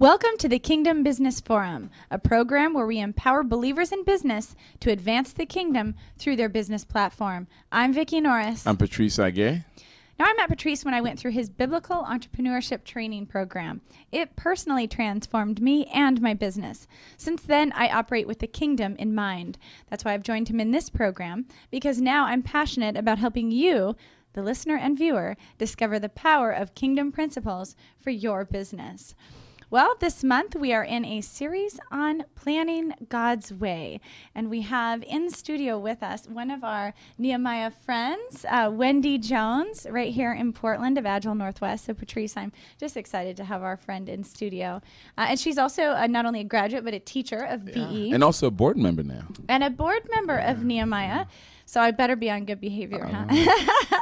Welcome to the Kingdom Business Forum, a program where we empower believers in business to advance the kingdom through their business platform. I'm Vicki Norris. I'm Patrice Aguet. Now, I met Patrice when I went through his biblical entrepreneurship training program. It personally transformed me and my business. Since then, I operate with the kingdom in mind. That's why I've joined him in this program, because now I'm passionate about helping you, the listener and viewer, discover the power of kingdom principles for your business. Well, this month we are in a series on planning God's way, and we have in studio with us one of our Nehemiah friends, Wende Jones, right here in Portland of Agile Northwest. So, Patrice, I'm just excited to have our friend in studio. And she's also not only a graduate, but a teacher of BE. And also a board member now. And a board member of Nehemiah. So I better be on good behavior, huh?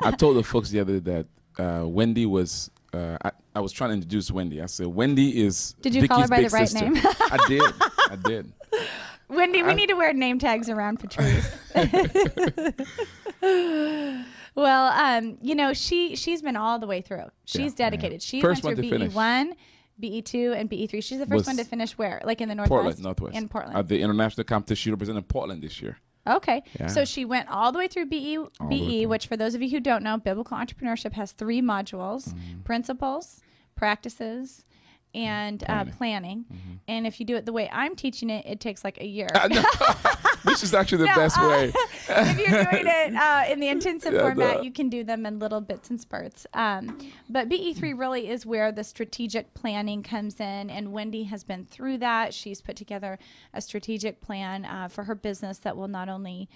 I told the folks the other day that Wende was... I was trying to introduce Wende. I said, Wende is Did you Vicki's call her by big the right sister. name? I did. Wende, we need to wear name tags around Patrice. Well, you know, she's been all the way through. She's dedicated. She First went through one to finish. BE1, BE2, and BE3. She's the first one to finish where? Like in the Northwest? Northwest. In Portland. At the international competition, she represented Portland this year. Okay. Yeah. So she went all the way through BE, which for those of you who don't know, biblical entrepreneurship has 3 modules: principles, practices, and planning. And if you do it the way I'm teaching it, it takes like a year. Which is actually the best way. If you're doing it in the intensive format, you can do them in little bits and spurts. But BE3 really is where the strategic planning comes in, and Wende has been through that. She's put together a strategic plan for her business that will not only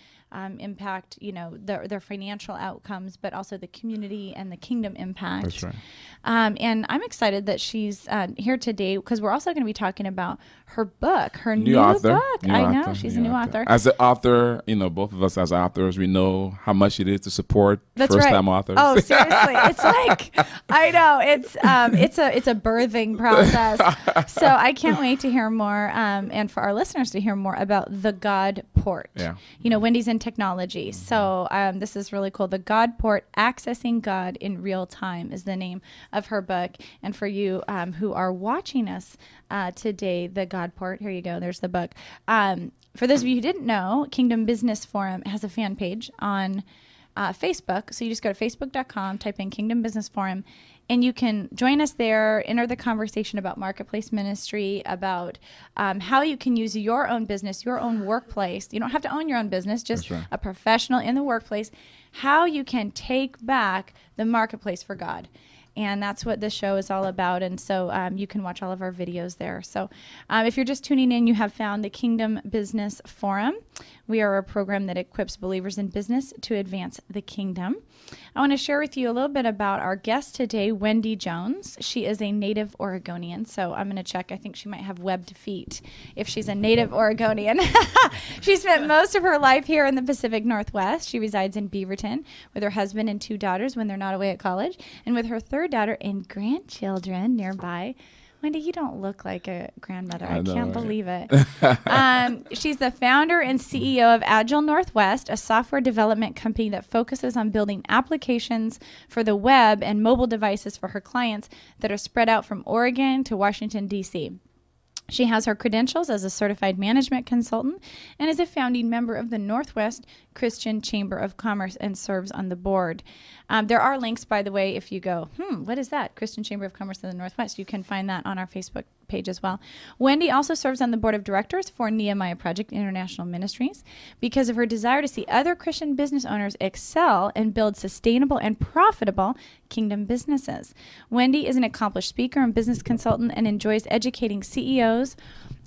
impact, you know, their financial outcomes, but also the community and the kingdom impact. That's right. And I'm excited that she's here today because we're also going to be talking about her book, her new author. book. I know, she's a new author. As an author, you know, both of us as authors, we know how much it is to support first-time authors. Oh, seriously. It's like, I know, it's a birthing process. So I can't wait to hear more, and for our listeners to hear more about the God Port. Yeah. You know, Wendy's in technology. So this is really cool. The God Port, Accessing God in Real Time is the name of her book. And for you who are watching us today, the God Port, here you go, there's the book. For those of you who didn't know, Kingdom Business Forum has a fan page on Facebook. So you just go to facebook.com, type in Kingdom Business Forum, and you can join us there, enter the conversation about marketplace ministry, about how you can use your own business, your own workplace. You don't have to own your own business, just a professional in the workplace, how you can take back the marketplace for God. And that's what this show is all about. And so you can watch all of our videos there. So if you're just tuning in, you have found the Kingdom Business Forum. We are a program that equips believers in business to advance the kingdom. I want to share with you a little bit about our guest today, Wende Jones. She is a native Oregonian. So I'm going to check. I think she might have webbed feet if she's a native Oregonian. She spent most of her life here in the Pacific Northwest. She resides in Beaverton with her husband and 2 daughters when they're not away at college, and with her 3rd daughter and grandchildren nearby. Wende, you don't look like a grandmother. I can't believe it. She's the founder and CEO of Agile Northwest, a software development company that focuses on building applications for the web and mobile devices for her clients that are spread out from Oregon to Washington, D.C. She has her credentials as a certified management consultant and is a founding member of the Northwest Christian Chamber of Commerce and serves on the board. There are links, by the way, if you go, what is that? Christian Chamber of Commerce in the Northwest. You can find that on our Facebook page as well. Wende also serves on the board of directors for Nehemiah Project International Ministries because of her desire to see other Christian business owners excel and build sustainable and profitable kingdom businesses. Wende is an accomplished speaker and business consultant and enjoys educating CEOs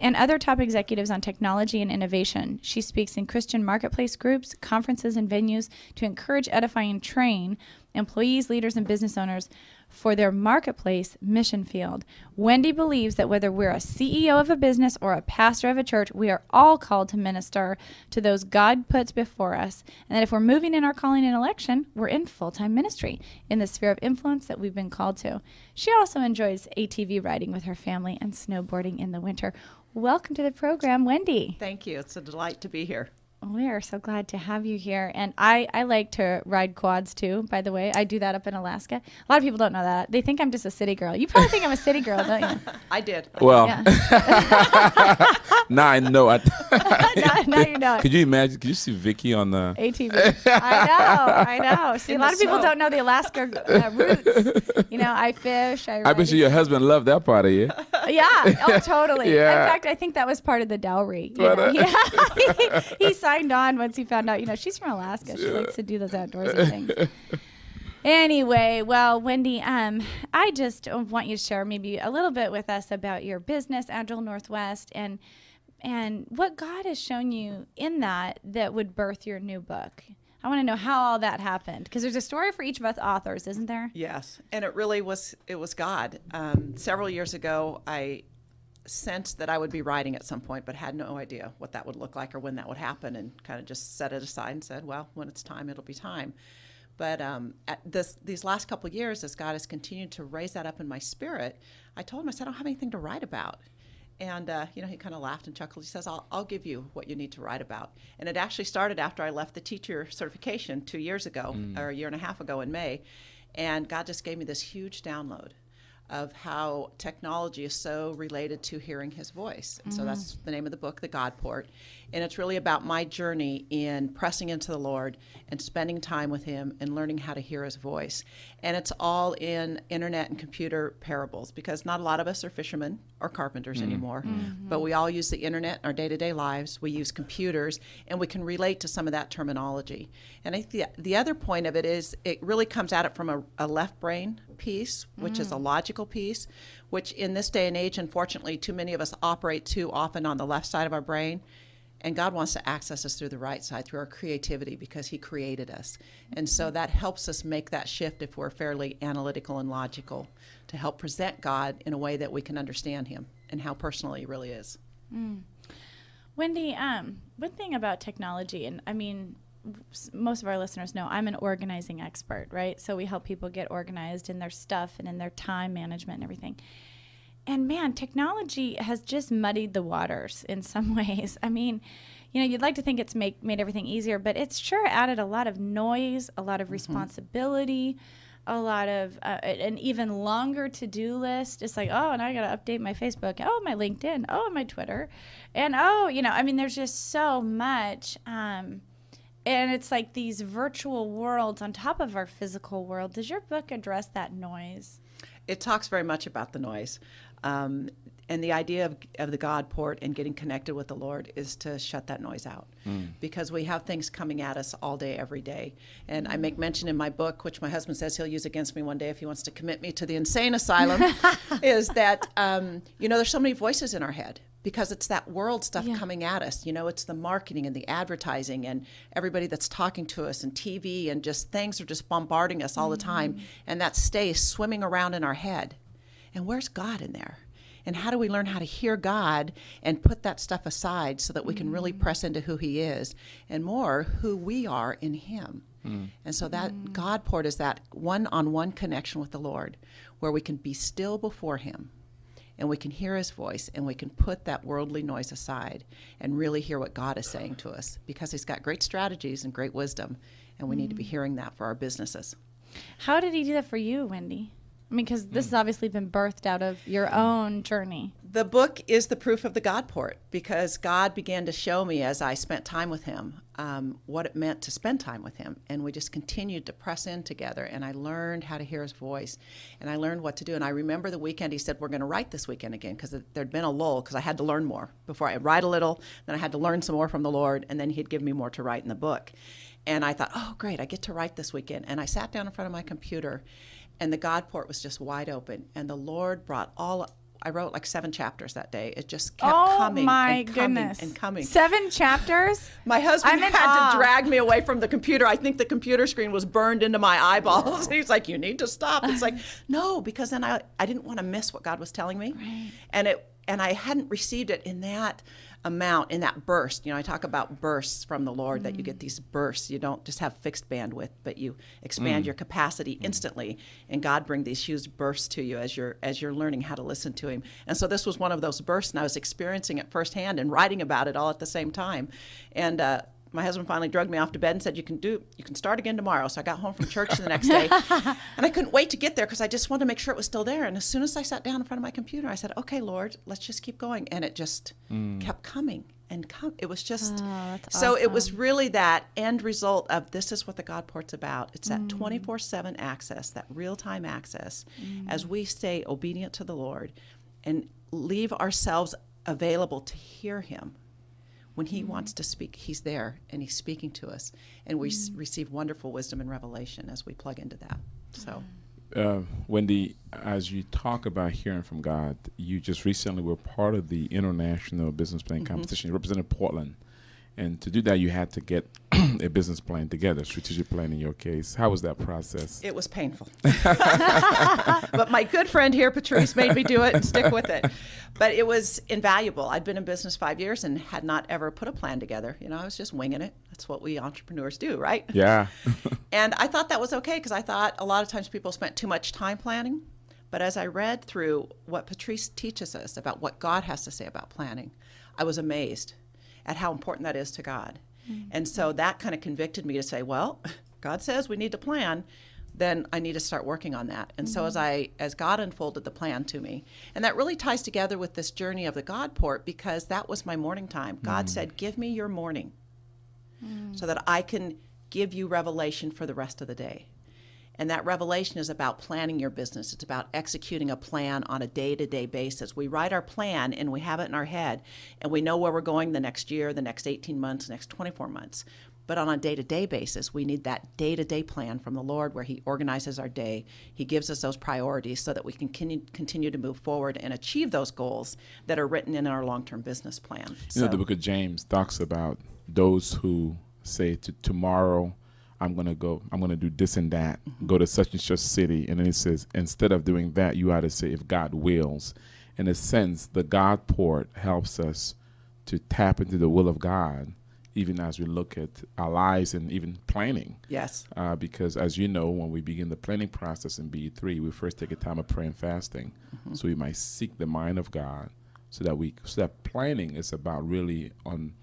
and other top executives on technology and innovation. She speaks in Christian marketplace groups, conferences, and venues to encourage, edify, and train employees, leaders, and business owners for their marketplace mission field. Wende believes that whether we're a CEO of a business or a pastor of a church, we are all called to minister to those God puts before us, and that if we're moving in our calling and election, we're in full-time ministry in the sphere of influence that we've been called to. She also enjoys ATV riding with her family and snowboarding in the winter. Welcome to the program, Wende. Thank you. It's a delight to be here. We are so glad to have you here. And I like to ride quads too, by the way. I do that up in Alaska. A lot of people don't know that. They think I'm just a city girl. You probably think I'm a city girl, don't you? I did. Well, Yeah. now I know. now you know it. Could you imagine? Could you see Vicky on the ATV. I know. See, a lot of people don't know the Alaska roots. You know, I fish. I bet you your husband loved that part of you. Yeah. Oh, totally. Yeah. In fact, I think that was part of the dowry. You know? Yeah. He signed on once he found out, she's from Alaska. She likes to do those outdoorsy things. Anyway, well, Wende, I just want you to share maybe a little bit with us about your business, Agile Northwest, and what God has shown you in that would birth your new book. I want to know how all that happened, because there's a story for each of us authors, isn't there? Yes, and it was God. Several years ago, I sensed that I would be writing at some point, but had no idea what that would look like or when that would happen, and kind of just set it aside and said, well, when it's time, it'll be time. But these last couple of years, as God has continued to raise that up in my spirit, I told him, I said, I don't have anything to write about. And, he kind of laughed and chuckled. He says, I'll give you what you need to write about. And it actually started after I left the teacher certification 2 years ago, or a year and a half ago in May. And God just gave me this huge download of how technology is so related to hearing his voice. And so that's the name of the book, The God Port. And it's really about my journey in pressing into the Lord and spending time with him and learning how to hear his voice. And it's all in internet and computer parables, because not a lot of us are fishermen or carpenters anymore, but we all use the internet in our day-to-day lives. We use computers, and we can relate to some of that terminology. And I think the other point of it is it really comes at it from a left brain piece, which is a logical piece, which in this day and age, unfortunately, too many of us operate too often on the left side of our brain. And God wants to access us through the right side, through our creativity, because he created us. And so that helps us make that shift if we're fairly analytical and logical, to help present God in a way that we can understand him and how personal he really is. Wende, one thing about technology, and I mean, most of our listeners know I'm an organizing expert, right? So we help people get organized in their stuff and in their time management and everything. And man, technology has just muddied the waters in some ways. I mean, you'd like to think it's made everything easier, but it's sure added a lot of noise, a lot of responsibility, a lot of an even longer to-do list. It's like, oh, and I got to update my Facebook, oh, my LinkedIn, oh, my Twitter. And there's just so much. And it's like these virtual worlds on top of our physical world. Does your book address that noise? It talks very much about the noise. And the idea of the God port and getting connected with the Lord is to shut that noise out, because we have things coming at us all day, every day. And I make mention in my book, which my husband says he'll use against me one day if he wants to commit me to the insane asylum, is that, there's so many voices in our head, because it's that world stuff coming at us. It's the marketing and the advertising and everybody that's talking to us, and TV, and just things are just bombarding us all the time. And that stays swimming around in our head. And where's God in there? And how do we learn how to hear God and put that stuff aside so that we can really press into who he is, and more who we are in him? And so that God port is that one-on-one connection with the Lord, where we can be still before him, and we can hear his voice, and we can put that worldly noise aside and really hear what God is saying to us, because he's got great strategies and great wisdom, and we need to be hearing that for our businesses. How did he do that for you, Wende? I mean, because this has obviously been birthed out of your own journey. The book is the proof of the God port, because God began to show me as I spent time with him what it meant to spend time with him. And we just continued to press in together, and I learned how to hear his voice, and I learned what to do. And I remember the weekend he said, we're going to write this weekend again, because there'd been a lull, because I had to learn more. Before I'd write a little, then I had to learn some more from the Lord, and then he'd give me more to write in the book. And I thought, oh, great, I get to write this weekend. And I sat down in front of my computer, and the God port was just wide open. And the Lord brought I wrote like 7 chapters that day. It just kept coming and coming and coming. 7 chapters? My husband had to drag me away from the computer. I think the computer screen was burned into my eyeballs. And he's like, you need to stop. It's like, no, because then I didn't want to miss what God was telling me. Right. And I hadn't received it in that amount, in that burst. I talk about bursts from the Lord, that you get these bursts. You don't just have fixed bandwidth, but you expand your capacity instantly, and God brings these huge bursts to you as you're learning how to listen to him. And so this was one of those bursts, and I was experiencing it firsthand and writing about it all at the same time. And my husband finally drugged me off to bed and said, you can start again tomorrow. So I got home from church the next day, and I couldn't wait to get there because I just wanted to make sure it was still there. And as soon as I sat down in front of my computer, I said, okay, Lord, let's just keep going. And it just kept coming and it was just, so it was really that end result of this is what the God Port's about. It's that 24/7 access, that real-time access, as we stay obedient to the Lord and leave ourselves available to hear him. When he wants to speak, he's there and he's speaking to us, and we receive wonderful wisdom and revelation as we plug into that. So, Wende, as you talk about hearing from God, you just recently were part of the International Business Plan Competition. You represented Portland. And to do that, you had to get a business plan together, strategic plan in your case. How was that process? it was painful. But my good friend here, Patrice, made me do it and stick with it. But it was invaluable. I'd been in business 5 years and had not ever put a plan together. I was just winging it. That's what we entrepreneurs do, right? Yeah. And I thought that was okay because I thought a lot of times people spent too much time planning. But as I read through what Patrice teaches us about what God has to say about planning, I was amazed at how important that is to God. And so that kind of convicted me to say, well, God says we need to plan, then I need to start working on that. And so as God unfolded the plan to me, and that really ties together with this journey of the God Port, because that was my morning time. God said, give me your morning so that I can give you revelation for the rest of the day. And that revelation is about planning your business. It's about executing a plan on a day-to-day basis. We write our plan and we have it in our head, and we know where we're going the next year, the next 18 months, the next 24 months. But on a day-to-day basis, we need that day-to-day plan from the Lord where he organizes our day. He gives us those priorities so that we can continue to move forward and achieve those goals that are written in our long-term business plan. The book of James talks about those who say tomorrow, I'm going to do this and that, go to such and such city. And then it says, instead of doing that, you ought to say, if God wills. In a sense, the God Port helps us to tap into the will of God, even as we look at our lives and even planning. Yes. Because as you know, when we begin the planning process in B3, we first take a time of prayer and fasting. So we might seek the mind of God so that planning is about really on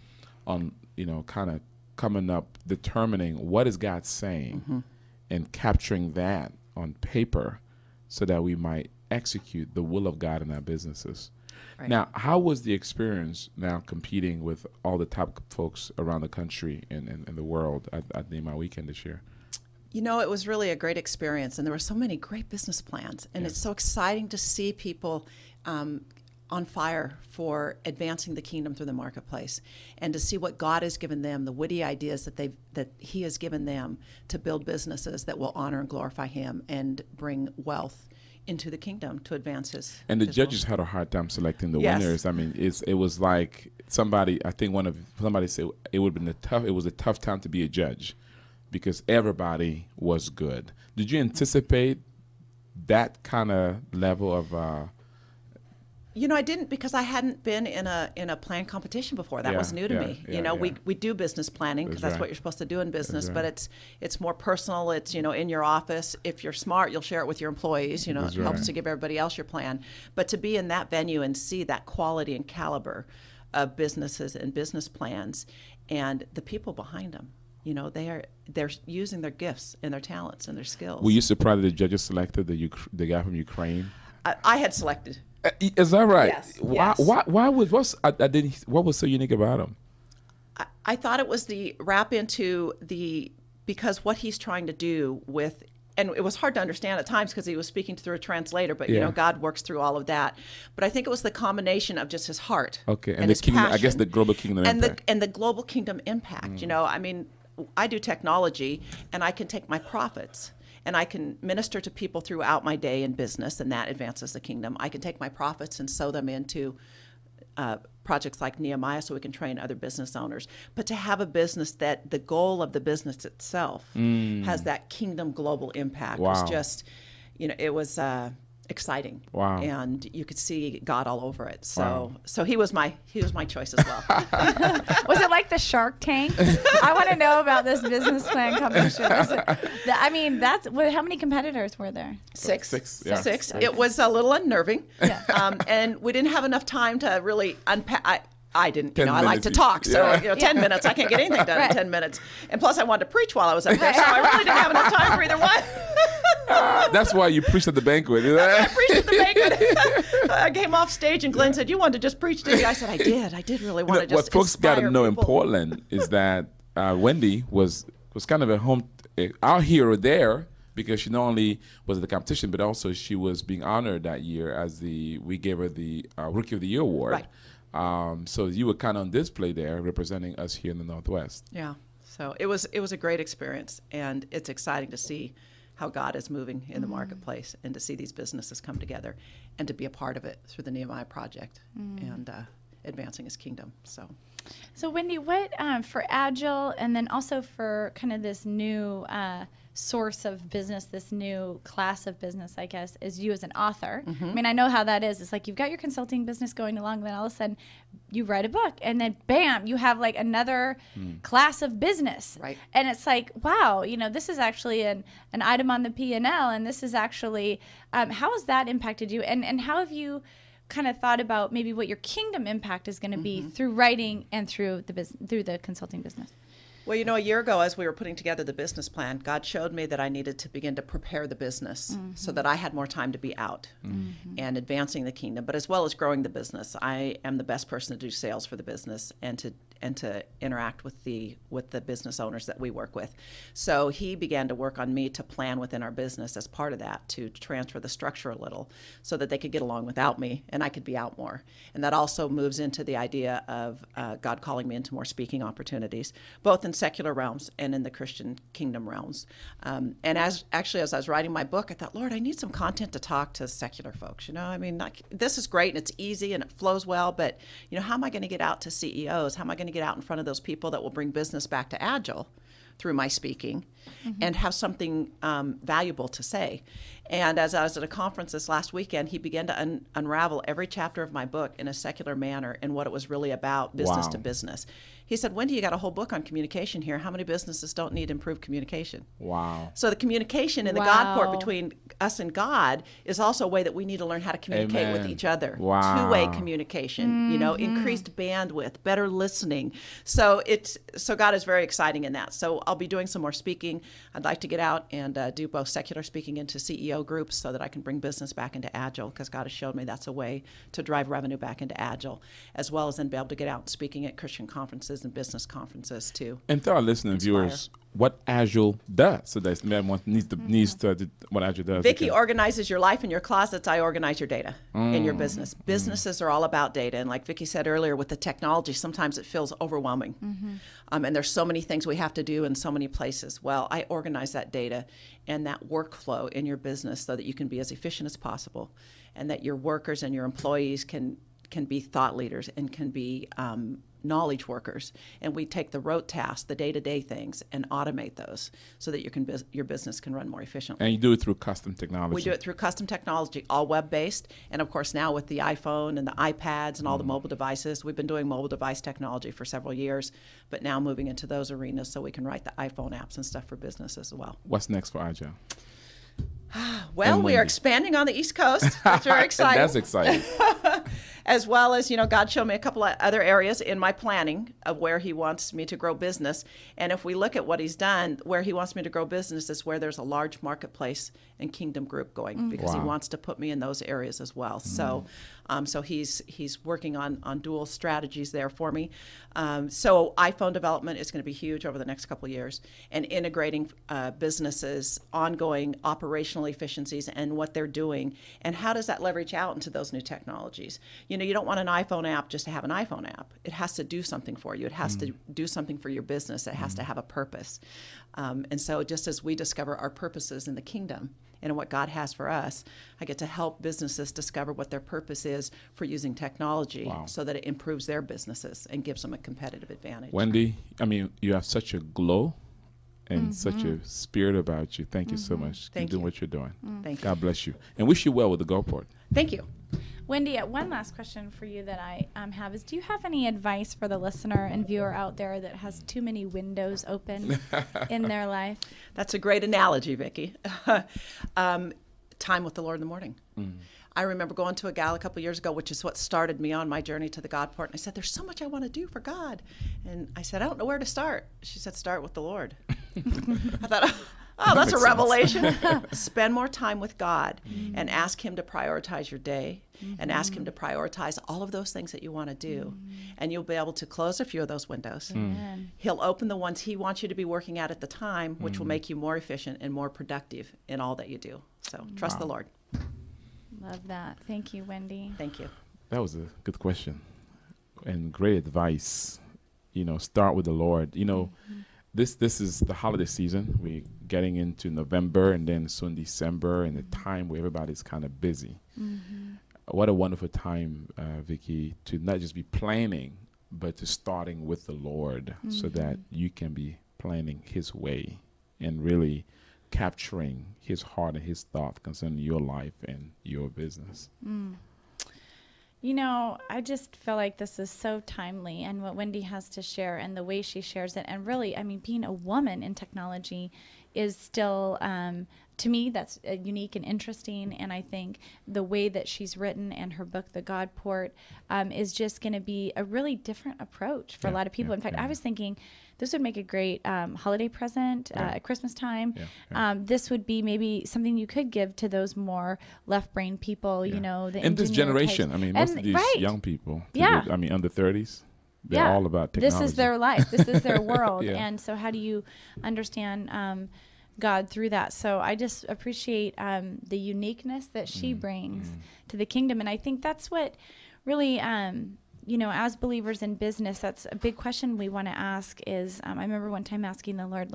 kind of coming up, determining what is God saying and capturing that on paper so that we might execute the will of God in our businesses. Right. Now, how was the experience now competing with all the top folks around the country and the world at the NEMA weekend this year? It was really a great experience, and there were so many great business plans, and it's so exciting to see people on fire for advancing the kingdom through the marketplace, and to see what God has given them, the witty ideas that he has given them to build businesses that will honor and glorify him and bring wealth into the kingdom to advance his. And the judges had a hard time selecting the winners. I mean, it was like somebody said it was a tough time to be a judge because everybody was good. Did you anticipate that kind of level of I didn't, because I hadn't been in a planned competition before. That was new to me. We do business planning because that's what you're supposed to do in business, but it's more personal. It's, in your office. If you're smart, you'll share it with your employees. It helps to give everybody else your plan. But to be in that venue and see that quality and caliber of businesses and business plans and the people behind them, they're using their gifts and their talents and their skills. Were you surprised that the judges selected the guy from Ukraine? I had selected. Is that right? Yes. Why what was so unique about him? I thought it was the wrap into because what he's trying to do with, and it was hard to understand at times because he was speaking through a translator, but God works through all of that. But I think it was the combination of just his heart, and the kingdom, I guess the global kingdom impact, and the global kingdom impact. I do technology, and I can take my profits and I can minister to people throughout my day in business, and that advances the kingdom. I can take my profits and sow them into projects like Nehemiah so we can train other business owners. But to have a business that the goal of the business itself has that kingdom global impact was just, it was exciting. Wow. And you could see God all over it. So he was my choice as well. Was it like the Shark Tank? I want to know about this business plan competition. How many competitors were there? Six. Six. It was a little unnerving. Yeah. And we didn't have enough time to really unpack. I didn't, 10 I like minutes to each. talk. So, Yeah. 10 minutes, I can't get anything done Right. in 10 minutes. And plus, I wanted to preach while I was up there, so I really didn't have enough time for either one. That's why you preached at the banquet. I preached at the banquet. I came off stage, and Glenn said, "You wanted to just preach, didn't you?" I said, "I did. I did really want to just What folks got to inspire know people." in Portland is that Wendy was kind of our hero there, because she not only was at the competition, but also she was being honored that year as we gave her the Rookie of the Year award. Right. So you were kind of on display there, representing us here in the Northwest. Yeah. So it was a great experience, and it's exciting to see how God is moving in the marketplace, and to see these businesses come together, and to be a part of it through the Nehemiah Project and advancing His kingdom. So Wendy, what for Agile, and then also for kind of this new source of business, this new class of business, I guess, is you as an author. I mean, I know how that is. It's like you've got your consulting business going along, then all of a sudden you write a book, and then bam, you have like another class of business. Right. And it's like, wow, this is actually an item on the P&L, and this is actually, how has that impacted you? And how have you kind of thought about maybe what your kingdom impact is going to be through writing and through the consulting business? Well, a year ago, as we were putting together the business plan, God showed me that I needed to begin to prepare the business so that I had more time to be out and advancing the kingdom, but as well as growing the business. I am the best person to do sales for the business and to interact with the business owners that we work with. So He began to work on me to plan within our business as part of that, to transfer the structure a little so that they could get along without me and I could be out more. And that also moves into the idea of God calling me into more speaking opportunities, both in secular realms and in the Christian kingdom realms. And as I was writing my book, I thought, Lord, I need some content to talk to secular folks. This is great and it's easy and it flows well, but how am I going to get out to CEOs? How am I going to get out in front of those people that will bring business back to Agile through my speaking and have something valuable to say? And as I was at a conference this last weekend, he began to unravel every chapter of my book in a secular manner and what it was really about, business to business. He said, Wendy, you got a whole book on communication here. How many businesses don't need improved communication? Wow. So the communication in the God port between us and God is also a way that we need to learn how to communicate with each other. Wow. Two-way communication, increased bandwidth, better listening. So God is very exciting in that. So I'll be doing some more speaking. I'd like to get out and do both secular speaking into CEO groups so that I can bring business back into Agile, because God has showed me that's a way to drive revenue back into Agile, as well as then be able to get out and speaking at Christian conferences and business conferences too. And to our listening viewers, what Agile does, so that everyone needs to what Agile does. Vicki organizes your life in your closets. I organize your data in your business. Businesses are all about data, and like Vicki said earlier, with the technology, sometimes it feels overwhelming, and there's so many things we have to do in so many places. Well, I organize that data and that workflow in your business so that you can be as efficient as possible, and that your workers and your employees can be thought leaders and can be knowledge workers. And we take the rote tasks, the day-to-day things, and automate those so that your business can run more efficiently. And you do it through custom technology. We do it through custom technology, all web-based. And of course now with the iPhone and the iPads and all the mobile devices, we've been doing mobile device technology for several years, but now moving into those arenas so we can write the iPhone apps and stuff for business as well. What's next for Agile? Well, we are expanding on the East Coast. That's very exciting. That's exciting. As well as, God showed me a couple of other areas in my planning of where He wants me to grow business. And if we look at what He's done, where He wants me to grow business is where there's a large marketplace and kingdom group going, because He wants to put me in those areas as well. So He's working on dual strategies there for me. So iPhone development is going to be huge over the next couple of years, and integrating businesses, ongoing operational efficiencies and what they're doing, and how does that leverage out into those new technologies. You don't want an iPhone app just to have an iPhone app. It has to do something for you. It has to do something for your business. It has to have a purpose. And so just as we discover our purposes in the kingdom and what God has for us, I get to help businesses discover what their purpose is for using technology so that it improves their businesses and gives them a competitive advantage. Wendy, you have such a glow and such a spirit about you. Thank you so much. Thank Keep doing you. what you're doing. Thank you. God bless you. And wish you well with the Gulfport. Thank you. Wendy, one last question for you that I have is, do you have any advice for the listener and viewer out there that has too many windows open in their life? That's a great analogy, Vicki. Time with the Lord in the morning. I remember going to a gal a couple years ago, which is what started me on my journey to the God port. And I said, there's so much I want to do for God. And I said, I don't know where to start. She said, start with the Lord. I thought, oh, that's a revelation. Spend more time with God and ask him to prioritize your day and ask him to prioritize all of those things that you want to do. And you'll be able to close a few of those windows. He'll open the ones he wants you to be working at the time, which will make you more efficient and more productive in all that you do. So trust the Lord. Love that. Thank you, Wendy. Thank you. That was a good question and great advice. Start with the Lord. This is the holiday season. We're getting into November and then soon December, and the time where everybody's kind of busy. What a wonderful time, Vicki, to not just be planning, but to starting with the Lord so that you can be planning his way and really capturing his heart and his thought concerning your life and your business. I just feel like this is so timely, and what Wendy has to share and the way she shares it. And really, being a woman in technology is still, to me, that's unique and interesting. And I think the way that she's written and her book, The God Port, is just going to be a really different approach for a lot of people. In fact, I was thinking this would make a great holiday present at Christmas time. This would be maybe something you could give to those more left-brain people, the in this generation. types. Most of these young people, under 30s, they're all about technology. This is their life. This is their world. And so how do you understand God through that? So I just appreciate the uniqueness that she brings to the kingdom. And I think that's what really, as believers in business, that's a big question we want to ask is, I remember one time asking the Lord,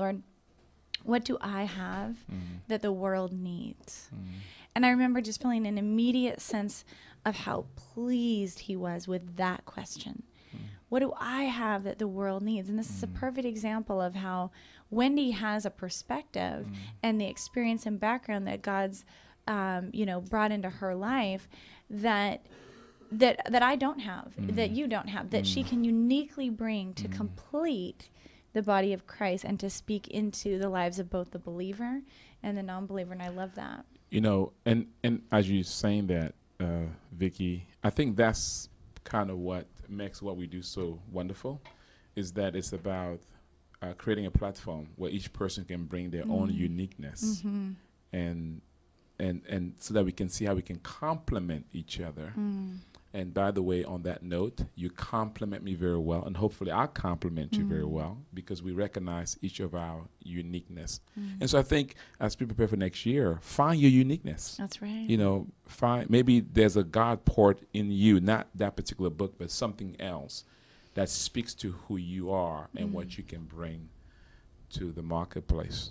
what do I have that the world needs? And I remember just feeling an immediate sense of how pleased he was with that question. What do I have that the world needs? And this is a perfect example of how Wendy has a perspective and the experience and background that God's, brought into her life that I don't have, that you don't have, that she can uniquely bring to complete the body of Christ and to speak into the lives of both the believer and the non-believer. And I love that. And as you're saying that, Vicki, I think that's kind of what makes what we do so wonderful, is that it's about creating a platform where each person can bring their own uniqueness and so that we can see how we can complement each other. And by the way, on that note, you compliment me very well, and hopefully I'll compliment you very well, because we recognize each of our uniqueness. And so I think as we prepare for next year, find your uniqueness. That's right. Find, maybe there's a God port in you, not that particular book, but something else that speaks to who you are and what you can bring to the marketplace.